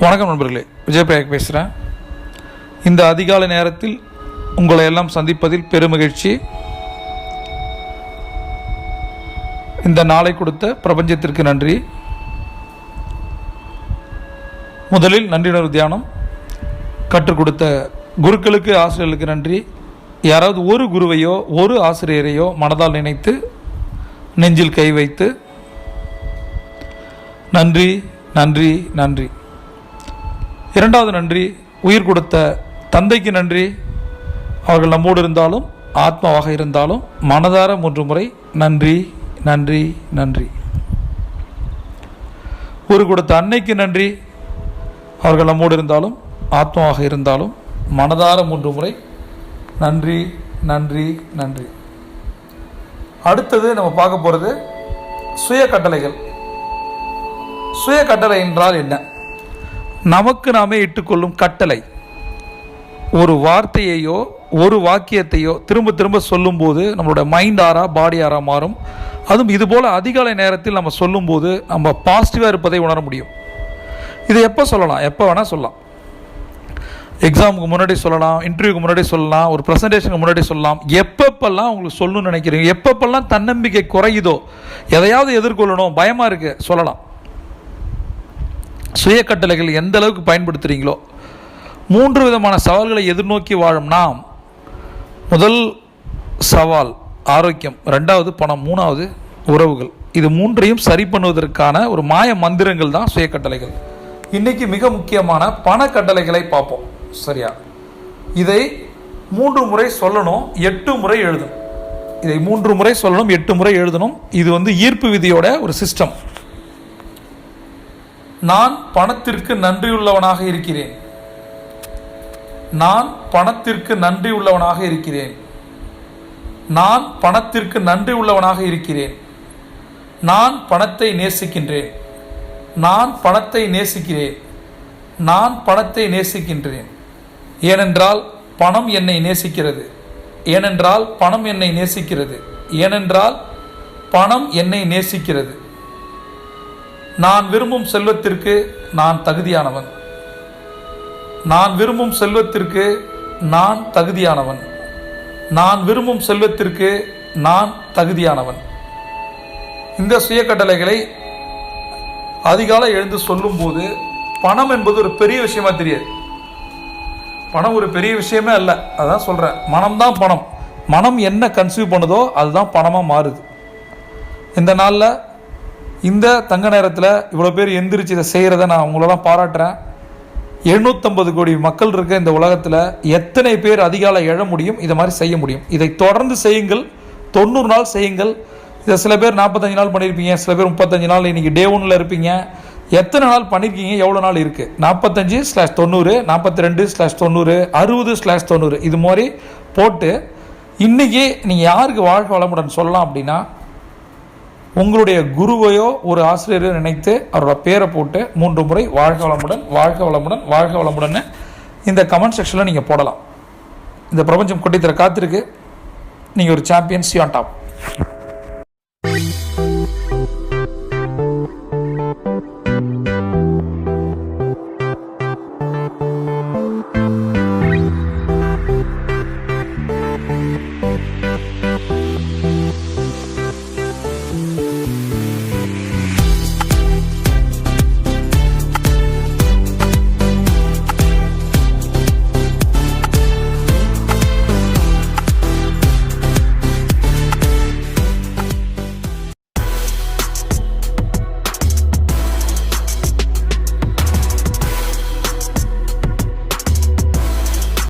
வணக்கம் நண்பர்களே, விஜயபிரகாஷ் பேசுகிறேன். இந்த அதிகாலை நேரத்தில் உங்களை எல்லாம் சந்திப்பதில் பெருமகிழ்ச்சி. இந்த நாளை கொடுத்த பிரபஞ்சத்திற்கு நன்றி. முதலில் நன்றியுணர்வு தியானம் கற்றுக் கொடுத்த குருக்களுக்கு, ஆசிரியர்களுக்கு நன்றி. யாராவது ஒரு குருவையோ ஒரு ஆசிரியரையோ மனதால் நினைத்து நெஞ்சில் கை வைத்து நன்றி நன்றி நன்றி. இரண்டாவது நன்றி, உயிர் கொடுத்த தந்தைக்கு நன்றி. அவர்கள் நம்மோடு இருந்தாலும் ஆத்மாவாக இருந்தாலும் மனதார 3 முறை நன்றி நன்றி நன்றி. உயிர் கொடுத்த அன்னைக்கு நன்றி. அவர்கள் நம்மோடு இருந்தாலும் ஆத்மாவாக இருந்தாலும் மனதார 3 முறை நன்றி நன்றி நன்றி. அடுத்தது நம்ம பார்க்க போகிறது சுய கட்டளைகள். சுய கட்டளை என்றால் என்ன? நமக்கு நாமே இட்டுக்கொள்ளும் கட்டளை. ஒரு வார்த்தையையோ ஒரு வாக்கியத்தையோ திரும்ப திரும்ப சொல்லும்போது நம்மளோட மைண்ட் ஆறா பாடி ஆறா மாறும். அதுவும் இதுபோல் அதிகாலை நேரத்தில் நம்ம சொல்லும்போது நம்ம பாசிட்டிவாக இருப்பதை உணர முடியும். இதை எப்போ சொல்லலாம்? எப்போ வேணால் சொல்லலாம். எக்ஸாமுக்கு முன்னாடி சொல்லலாம், இன்டர்வியூக்கு முன்னாடி சொல்லலாம், ஒரு ப்ரெசன்டேஷனுக்கு முன்னாடி சொல்லலாம். எப்பப்பெல்லாம் உங்களுக்கு சொல்லணும்னு நினைக்கிறீங்க, எப்பப்பெல்லாம் தன்னம்பிக்கை குறையுதோ, எதையாவது எதிர்கொள்ளணும், பயமாக இருக்குது, சொல்லலாம். சுய கட்டளைகள் எந்த அளவுக்கு பயன்படுத்துகிறீங்களோ. 3 விதமான சவால்களை எதிர்நோக்கி வாழும் நாம், முதல் சவால் ஆரோக்கியம், 2வது பணம், 3வது உறவுகள். இது 3ஐயும் சரி பண்ணுவதற்கான ஒரு மாய மந்திரங்கள் தான் சுய கட்டளைகள். இன்றைக்கி மிக முக்கியமான பண கட்டளைகளை பார்ப்போம். சரியா? இதை 3 முறை சொல்லணும், 8 முறை எழுதணும். இதை 3 முறை சொல்லணும், 8 முறை எழுதணும். இது ஈர்ப்பு விதியோட ஒரு சிஸ்டம். நான் பணத்திற்கு நன்றியுள்ளவனாக இருக்கிறேன். நான் பணத்திற்கு நன்றி உள்ளவனாக இருக்கிறேன். நான் பணத்திற்கு நன்றி உள்ளவனாக இருக்கிறேன். நான் பணத்தை நேசிக்கின்றேன். நான் பணத்தை நேசிக்கிறேன். நான் பணத்தை நேசிக்கின்றேன். ஏனென்றால் பணம் என்னை நேசிக்கிறது. ஏனென்றால் பணம் என்னை நேசிக்கிறது. ஏனென்றால் பணம் என்னை நேசிக்கிறது. நான் விரும்பும் செல்வத்திற்கு நான் தகுதியானவன். நான் விரும்பும் செல்வத்திற்கு நான் தகுதியானவன். நான் விரும்பும் செல்வத்திற்கு நான் தகுதியானவன். இந்த சுய கட்டளைகளை அதிகாலை எழுந்து சொல்லும்போது பணம் என்பது ஒரு பெரிய விஷயமா தெரியாது. பணம் ஒரு பெரிய விஷயமே அல்ல. அதான் சொல்கிறேன், மனம்தான் பணம். மனம் என்ன கன்சியூவ் பண்ணுதோ அதுதான் பணமாக மாறுது. இந்த நாளில் இந்த தங்க நேரத்தில் இவ்வளோ பேர் எந்திரிச்சு இதை செய்கிறத நான் உங்களெல்லாம் பாராட்டுறேன். 750 கோடி மக்கள் இருக்க இந்த உலகத்தில் எத்தனை பேர் அதிகாலை எழ முடியும், இதை மாதிரி செய்ய முடியும்? இதை தொடர்ந்து செய்யுங்கள். 90 நாள் செய்யுங்கள். இதை சில பேர் 45 நாள் பண்ணியிருப்பீங்க, சில பேர் 35 நாள், இன்றைக்கி டே 1 இருப்பீங்க. எத்தனை நாள் பண்ணியிருக்கீங்க? எவ்வளோ நாள் இருக்குது? 45/90, 42/90, 60/90, இது மாதிரி போட்டு இன்றைக்கி நீங்கள் யாருக்கு வாழ்க வளமுடன் சொல்லலாம் அப்படின்னா, உங்களுடைய குருவையோ ஒரு ஆசிரியரையோ நினைத்து அவரோட பேரை போட்டு 3 முறை வாழ்க வளமுடன் வாழ்க வளமுடன் வாழ்க வளமுடன் இந்த கமெண்ட் செக்ஷனில் நீங்கள் போடலாம். இந்த பிரபஞ்சம் கொட்டித்தர காத்திருக்கு. நீங்கள் ஒரு சாம்பியன். C on top.